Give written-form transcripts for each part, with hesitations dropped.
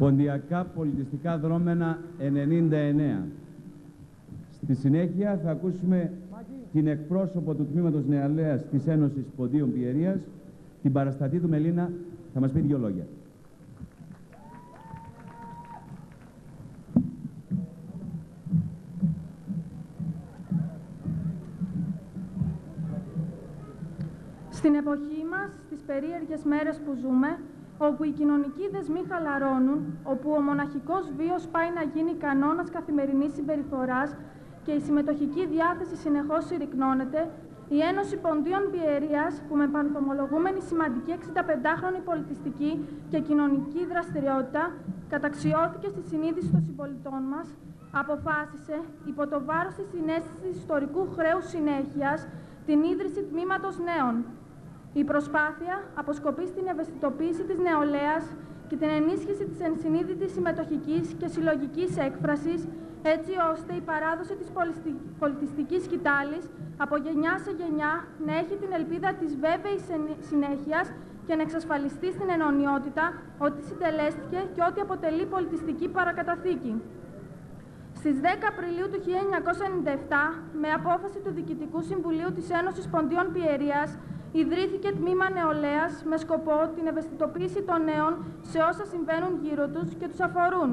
Ποντιακά πολιτιστικά δρόμενα 99. Στη συνέχεια θα ακούσουμε την εκπρόσωπο του Τμήματος Νεολαίας της Ένωσης Ποντίων Πιερίας, την Παραστατίδου Μελίνα, θα μας πει δύο λόγια. Στην εποχή μας, στις περίεργες μέρες που ζούμε, όπου οι κοινωνικοί δεσμοί χαλαρώνουν, όπου ο μοναχικός βίος πάει να γίνει κανόνας καθημερινής συμπεριφοράς και η συμμετοχική διάθεση συνεχώς συρρυκνώνεται, η Ένωση Ποντίων Πιερίας, που με πανθομολογούμενη σημαντική 65χρονη πολιτιστική και κοινωνική δραστηριότητα καταξιώθηκε στη συνείδηση των συμπολιτών μας, αποφάσισε, υπό το βάρος της συναίσθησης ιστορικού χρέους συνέχειας, την ίδρυση Τμήματος Νέων. Η προσπάθεια αποσκοπεί στην ευαισθητοποίηση της νεολαίας και την ενίσχυση της ενσυνείδητης συμμετοχικής και συλλογικής έκφρασης, έτσι ώστε η παράδοση της πολιτιστικής σκητάλης από γενιά σε γενιά να έχει την ελπίδα της βέβαιης συνέχειας και να εξασφαλιστεί στην αιωνιότητα ότι συντελέστηκε και ότι αποτελεί πολιτιστική παρακαταθήκη. Στις 10 Απριλίου του 1997, με απόφαση του Διοικητικού Συμβουλίου της Ένωσης Ποντίων Πιερίας, ιδρύθηκε Τμήμα Νεολαίας με σκοπό την ευαισθητοποίηση των νέων σε όσα συμβαίνουν γύρω τους και τους αφορούν.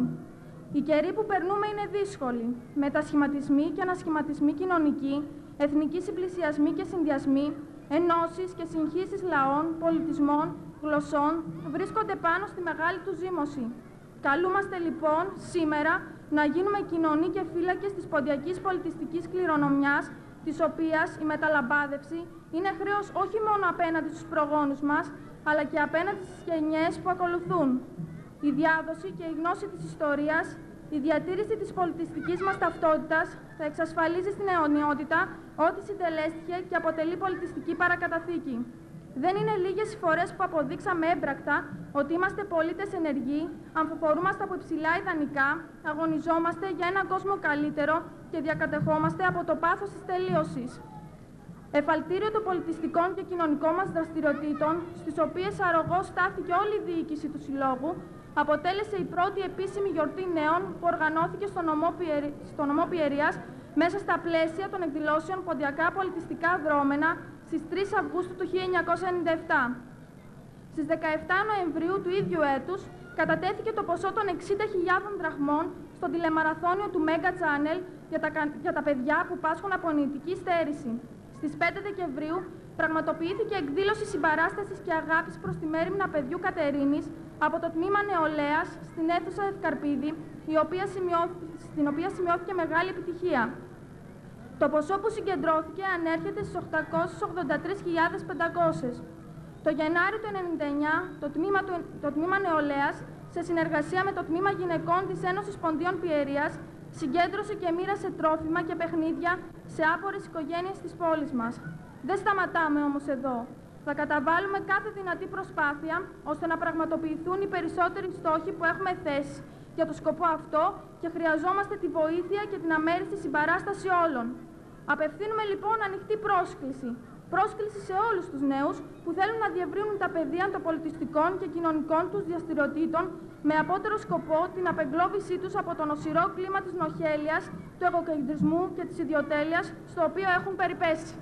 Οι καιροί που περνούμε είναι δύσκολοι. Μετασχηματισμοί και ανασχηματισμοί κοινωνικοί, εθνικοί συμπλησιασμοί και συνδυασμοί, ενώσεις και συγχύσεις λαών, πολιτισμών, γλωσσών βρίσκονται πάνω στη μεγάλη του ζήμωση. Καλούμαστε λοιπόν σήμερα να γίνουμε κοινωνοί και φύλακες της ποντιακής πολιτιστικής κληρονομιάς, της οποίας η μεταλαμπάδευση είναι χρέος όχι μόνο απέναντι στους προγόνους μας, αλλά και απέναντι στις γενιές που ακολουθούν. Η διάδοση και η γνώση της ιστορίας, η διατήρηση της πολιτιστικής μας ταυτότητας θα εξασφαλίζει στην αιωνιότητα ό,τι συντελέστηκε και αποτελεί πολιτιστική παρακαταθήκη. Δεν είναι λίγες οι φορές που αποδείξαμε έμπρακτα ότι είμαστε πολίτες ενεργοί, αμφιφορούμαστε από υψηλά ιδανικά, αγωνιζόμαστε για έναν κόσμο καλύτερο και διακατεχόμαστε από το πάθος της τελείωσης. Εφαλτήριο των πολιτιστικών και κοινωνικών μας δραστηριοτήτων, στις οποίες αρρωγώς στάθηκε όλη η διοίκηση του Συλλόγου, αποτέλεσε η πρώτη επίσημη γιορτή νέων που οργανώθηκε στο νομό Πιερίας μέσα στα πλαίσια των εκδηλώσεων Ποντιακά Πολιτιστικά Δρόμενα στις 3 Αυγούστου του 1997. Στις 17 Νοεμβρίου του ίδιου έτους κατατέθηκε το ποσό των 60.000 δραχμών στο τηλεμαραθώνιο του Mega Channel για τα παιδιά που πάσχουν από νοητική στέρηση. Στις 5 Δεκεμβρίου πραγματοποιήθηκε εκδήλωση συμπαράστασης και αγάπης προς τη μέριμνα παιδιού Κατερίνης από το Τμήμα Νεολαίας στην αίθουσα Ευκαρπίδη, στην οποία σημειώθηκε μεγάλη επιτυχία. Το ποσό που συγκεντρώθηκε ανέρχεται στις 883.500. Το Γενάρη του 1999, το Τμήμα Νεολαίας, σε συνεργασία με το Τμήμα Γυναικών της Ένωσης Ποντίων Πιερίας, συγκέντρωσε και μοίρασε τρόφιμα και παιχνίδια σε άπορες οικογένειες της πόλης μας. Δεν σταματάμε όμως εδώ. Θα καταβάλουμε κάθε δυνατή προσπάθεια ώστε να πραγματοποιηθούν οι περισσότεροι στόχοι που έχουμε θέσει για το σκοπό αυτό και χρειαζόμαστε τη βοήθεια και την αμέριστη συμπαράσταση όλων. Απευθύνουμε λοιπόν ανοιχτή πρόσκληση. Πρόσκληση σε όλους τους νέους που θέλουν να διευρύνουν τα πεδία των πολιτιστικών και κοινωνικών τους δραστηριοτήτων με απότερο σκοπό την απεγκλώβησή τους από το νοσηρό κλίμα της νοχέλειας, του εγωκεντρισμού και της ιδιοτέλειας στο οποίο έχουν περιπέσει.